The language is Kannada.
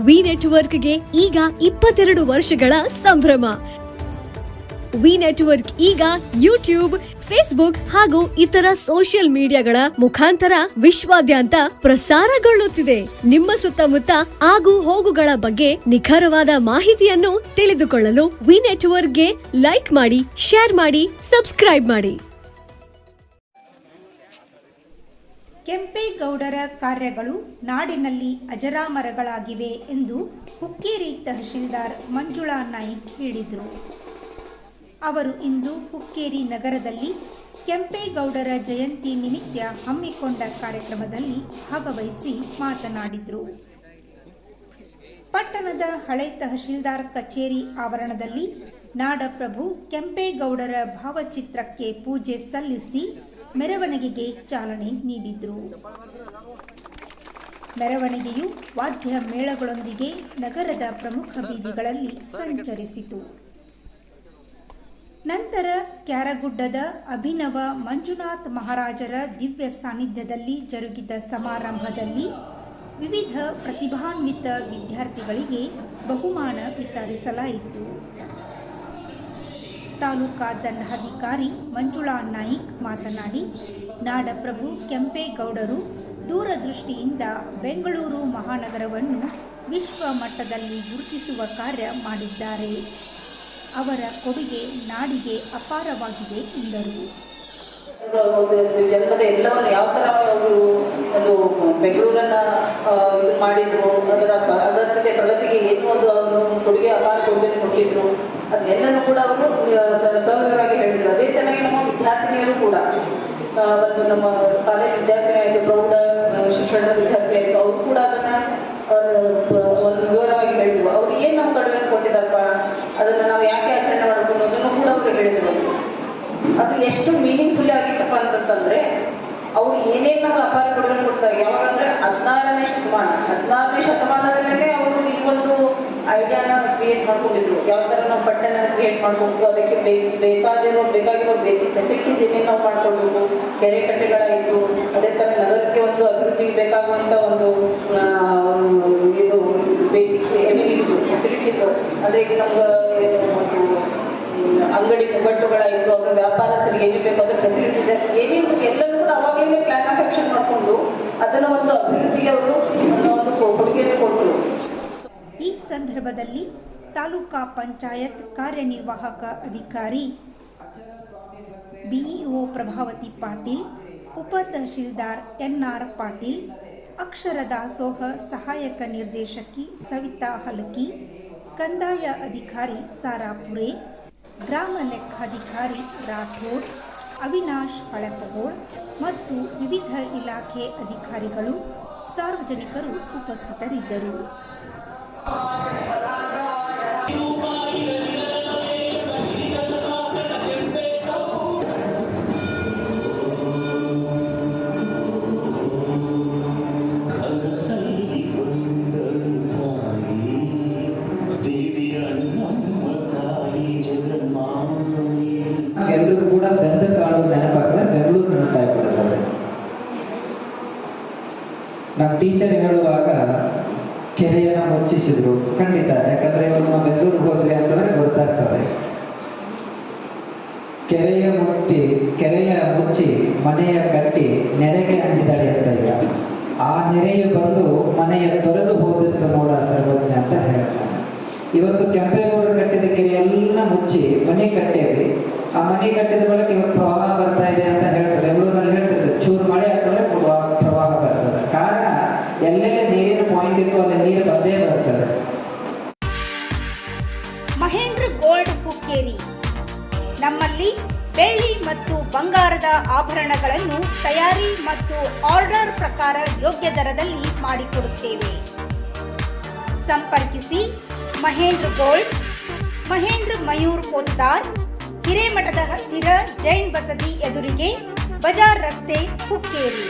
ವಿ ನೆಟ್ವರ್ಕ್ಗೆ ಈಗ 22 ವರ್ಷಗಳ ಸಂಭ್ರಮ. ವಿ ನೆಟ್ವರ್ಕ್ ಈಗ ಯೂಟ್ಯೂಬ್, ಫೇಸ್ಬುಕ್ ಹಾಗೂ ಇತರ ಸೋಷಿಯಲ್ ಮೀಡಿಯಾಗಳ ಮುಖಾಂತರ ವಿಶ್ವಾದ್ಯಂತ ಪ್ರಸಾರಗೊಳ್ಳುತ್ತಿದೆ. ನಿಮ್ಮ ಸುತ್ತಮುತ್ತ ಆಗು ಹೋಗುಗಳ ಬಗ್ಗೆ ನಿಖರವಾದ ಮಾಹಿತಿಯನ್ನು ತಿಳಿದುಕೊಳ್ಳಲು ವಿ ನೆಟ್ವರ್ಕ್ಗೆ ಲೈಕ್ ಮಾಡಿ, ಶೇರ್ ಮಾಡಿ, ಸಬ್ಸ್ಕ್ರೈಬ್ ಮಾಡಿ. ಕೆಂಪೇಗೌಡರ ಕಾರ್ಯಗಳು ನಾಡಿನಲ್ಲಿ ಅಜರಾಮರಗಳಾಗಿವೆ ಎಂದು ಹುಕ್ಕೇರಿ ತಹಶೀಲ್ದಾರ್ ಮಂಜುಳಾ ನಾಯ್ಕ್ ಹೇಳಿದರು. ಅವರು ಇಂದು ಹುಕ್ಕೇರಿ ನಗರದಲ್ಲಿ ಕೆಂಪೇಗೌಡರ ಜಯಂತಿ ನಿಮಿತ್ತ ಹಮ್ಮಿಕೊಂಡ ಕಾರ್ಯಕ್ರಮದಲ್ಲಿ ಭಾಗವಹಿಸಿ ಮಾತನಾಡಿದರು. ಪಟ್ಟಣದ ಹಳೆ ತಹಶೀಲ್ದಾರ್ ಕಚೇರಿ ಆವರಣದಲ್ಲಿ ನಾಡಪ್ರಭು ಕೆಂಪೇಗೌಡರ ಭಾವಚಿತ್ರಕ್ಕೆ ಪೂಜೆ ಸಲ್ಲಿಸಿ ಮೆರವಣಿಗೆಗೆ ಚಾಲನೆ ನೀಡಿದರು. ಮೆರವಣಿಗೆಯು ವಾದ್ಯ ಮೇಳಗಳೊಂದಿಗೆ ನಗರದ ಪ್ರಮುಖ ಬೀದಿಗಳಲ್ಲಿ ಸಂಚರಿಸಿತು. ನಂತರ ಕ್ಯಾರಗುಡ್ಡದ ಅಭಿನವ ಮಂಜುನಾಥ್ ಮಹಾರಾಜರ ದಿವ್ಯ ಸಾನ್ನಿಧ್ಯದಲ್ಲಿ ಜರುಗಿದ ಸಮಾರಂಭದಲ್ಲಿ ವಿವಿಧ ಪ್ರತಿಭಾನ್ವಿತ ವಿದ್ಯಾರ್ಥಿಗಳಿಗೆ ಬಹುಮಾನ ವಿತರಿಸಲಾಯಿತು. ತಾಲೂಕಾ ದಂಡಾಧಿಕಾರಿ ಮಂಜುಳಾ ನಾಯ್ಕ್ ಮಾತನಾಡಿ, ನಾಡಪ್ರಭು ಕೆಂಪೇಗೌಡರು ದೂರದೃಷ್ಟಿಯಿಂದ ಬೆಂಗಳೂರು ಮಹಾನಗರವನ್ನು ವಿಶ್ವ ಮಟ್ಟದಲ್ಲಿ ಗುರುತಿಸುವ ಕಾರ್ಯ ಮಾಡಿದ್ದಾರೆ. ಅವರ ಕೊಡುಗೆ ನಾಡಿಗೆ ಅಪಾರವಾಗಿದೆ ಎಂದರು. ಜನ್ಮದ ಎಲ್ಲವನ್ನು ಯಾವ ಥರ ಅವರು ಒಂದು ಬೆಂಗಳೂರನ್ನು ಇದು ಮಾಡಿದ್ರು, ಅದರ ಅಗತ್ಯತೆ ಪ್ರಗತಿಗೆ ಏನು ಒಂದು ಕೊಡುಗೆ ಅಪಾರ ಕೊಡುಗೆ ಕೊಟ್ಟಿದ್ರು, ಅದನ್ನೆಲ್ಲನೂ ಕೂಡ ಅವರು ಸವಿವರವಾಗಿ ಹೇಳಿದರು. ಅದೇ ಚೆನ್ನಾಗಿ ನಮ್ಮ ವಿದ್ಯಾರ್ಥಿನಿಯರು ಕೂಡ ಒಂದು ನಮ್ಮ ಕಾಲೇಜ್ ವಿದ್ಯಾರ್ಥಿನಿ ಆಯಿತು, ಪ್ರೌಢ ಶಿಕ್ಷಣದ ವಿದ್ಯಾರ್ಥಿ ಆಯಿತು, ಅವರು ಕೂಡ ಅದನ್ನು ಒಂದು ವಿವರವಾಗಿ ಹೇಳಿದರು. ಅವ್ರು ಏನು ನಮ್ಮ ಕಡಿಮೆ ಕೊಟ್ಟಿದ್ದಾರಪ್ಪ, ಅದನ್ನು ನಾವು ಯಾಕೆ ಆಚರಣೆ ಮಾಡಬೇಕು ಅದನ್ನು ಕೂಡ ಅವರು ಹೇಳಿದರು. ಅದು ಎಷ್ಟು ಮೀನಿಂಗ್ಫುಲ್ ಆಗಿತ್ತಪ್ಪ ಅಂತಂತಂದ್ರೆ, ಅವ್ರು ಏನೇನು ನಮ್ಗೆ ಅಪಾರ ಕೊಡುಗೆ ಕೊಡ್ತಾರೆ. ಯಾವಾಗಂದ್ರೆ 16ನೇ ಶತಮಾನದಲ್ಲೇ ಅವರು ಈ ಒಂದು ಐಡಿಯಾನ ಕ್ರಿಯೇಟ್ ಮಾಡ್ಕೊಂಡಿದ್ರು. ಯಾವ ಥರ ನಾವು ಪಟ್ಟಣ ಕ್ರಿಯೇಟ್ ಮಾಡ್ಕೊಂಡು ಅದಕ್ಕೆ ಬೇಕಾಗಿರೋ ಬೇಸಿಕ್ ಫೆಸಿಲಿಟೀಸ್ ಏನೇನು ನಾವು ಮಾಡ್ಕೊಳ್ಬೇಕು. ಕೆರೆ ಕಟ್ಟೆಗಳಾಯಿತು, ಅದೇ ಥರ ನಗರಕ್ಕೆ ಒಂದು ಅಭಿವೃದ್ಧಿಗೆ ಬೇಕಾಗುವಂಥ ಒಂದು ಇದು ಬೇಸಿಕ್ ಫೆಸಿಲಿಟೀಸ್ ಅಂದರೆ ಈಗ ನಮ್ಗೆ ಅಂಗಡಿ ಮುಗ್ಗಟ್ಟುಗಳಾಯಿತು, ಅವರ ವ್ಯಾಪಾರಸ್ಥರಿಗೆ ಏನು ಬೇಕು ಅದರ ಫೆಸಿಲಿಟೀಸ್ ಏನೇನು ಎಲ್ಲರೂ ಕೂಡ ಅವಾಗಲೇ ಪ್ಲಾನ್ ಆಫ್ ಆಕ್ಷನ್ ಮಾಡಿಕೊಂಡು ಅದನ್ನು ಒಂದು ಅಭಿವೃದ್ಧಿಗೆ ಅವರು ಒಂದು ಕೊಡುಗೆಯನ್ನು ಕೊಟ್ಟರು. ಈ ಸಂದರ್ಭದಲ್ಲಿ ತಾಲೂಕಾ ಪಂಚಾಯತ್ ಕಾರ್ಯನಿರ್ವಾಹಕ ಅಧಿಕಾರಿ ಬಿಇಒ ಪ್ರಭಾವತಿ ಪಾಟೀಲ್, ಉಪ ತಹಶೀಲ್ದಾರ್ ಎನ್ಆರ್ ಪಾಟೀಲ್, ಅಕ್ಷರ ದಾಸೋಹ ಸಹಾಯಕ ನಿರ್ದೇಶಕಿ ಸವಿತಾ ಹಲಕಿ, ಕಂದಾಯ ಅಧಿಕಾರಿ ಸಾರಾಪುರೆ, ಗ್ರಾಮ ಲೆಕ್ಕಾಧಿಕಾರಿ ರಾಠೋಡ್, ಅವಿನಾಶ್ ಹಳಪಗೋಳ್ ಮತ್ತು ವಿವಿಧ ಇಲಾಖೆ ಅಧಿಕಾರಿಗಳು, ಸಾರ್ವಜನಿಕರು ಉಪಸ್ಥಿತರಿದ್ದರು. ಎಲ್ಲರೂ ಕೂಡ ಗಂಧ ಕಾಳು ನೆನಪಾಗ್ತದೆ, ಬೆಂಗಳೂರು ನೆನಪಾಗ್ತದೆ. ನಮ್ಮ ಟೀಚರ್ ಹೇಳುವಾಗ ಕೆರೆಯನ್ನು ಮುಚ್ಚಿಸಿದ್ರು. ಖಂಡಿತ, ಯಾಕಂದ್ರೆ ಇವಾಗ ನಾವು ಬೆಂಗಳೂರಿಗೆ ಹೋದ್ವಿ ಅಂತಂದ್ರೆ ಗೊತ್ತಾಗ್ತದೆ. ಕೆರೆಯ ಮುಚ್ಚಿ ಮನೆಯ ಕಟ್ಟಿ ನೆರೆಗೆ ಅಂಜಿದಾಳೆ ಅಂತ ಈಗ ಆ ನೆರೆಯು ಬಂದು ಮನೆಯ ತೊರೆದು ಹೋದದ್ದು ನೋಡ ಸರ್ವಜ್ಞ ಅಂತ ಹೇಳ್ತಾನೆ. ಇವತ್ತು ಕೆಂಪೇಗೌಡರು ಕಟ್ಟಿದ ಕೆರೆಯೆಲ್ಲ ಮುಚ್ಚಿ ಮನೆ ಕಟ್ಟೇವಿ. ಆ ಮನೆ ಕಟ್ಟಿದ ಬಳಿಕ ಇವತ್ತು ಪ್ರವಾಹ ಬರ್ತಾ ಇದೆ ಅಂತ ಹೇಳ್ತಾರೆ. ಬೆಂಗಳೂರಲ್ಲಿ ಹೇಳ್ತಿದ್ರು, ಚೂರು ಮಳೆ ಆಗ್ತದೆ ಪ್ರವಾಹ ಬರ್ತದೆ. ಕಾರಣ ಎಲ್ಲೆಲ್ಲಿ ನೀರಿನ ಪಾಯಿಂಟ್ ಇತ್ತು ಅಲ್ಲಿ ನೀರು ಬಂದೇ ಬರ್ತದೆ. ಮಹೇಂದ್ರ ಗೋಲ್ಡ್ ಹುಕ್ಕೇರಿ ನಮ್ಮಲ್ಲಿ ಬೆಳ್ಳಿ ಮತ್ತು ಬಂಗಾರದ ಆಭರಣಗಳನ್ನು ತಯಾರಿ ಮತ್ತು ಆರ್ಡರ್ ಪ್ರಕಾರ ಯೋಗ್ಯ ದರದಲ್ಲಿ ಮಾಡಿಕೊಡುತ್ತೇವೆ. ಸಂಪರ್ಕಿಸಿ ಮಹೇಂದ್ರ ಗೋಲ್ಡ್, ಮಹೇಂದ್ರ ಮಯೂರ್ ಪೋದ್ದಾರ್, ಹಿರೇಮಠದ ಹತ್ತಿರ ಜೈನ್ ಬಸದಿ ಎದುರಿಗೆ, ಬಜಾರ್ ರಸ್ತೆ, ಹುಕ್ಕೇರಿ.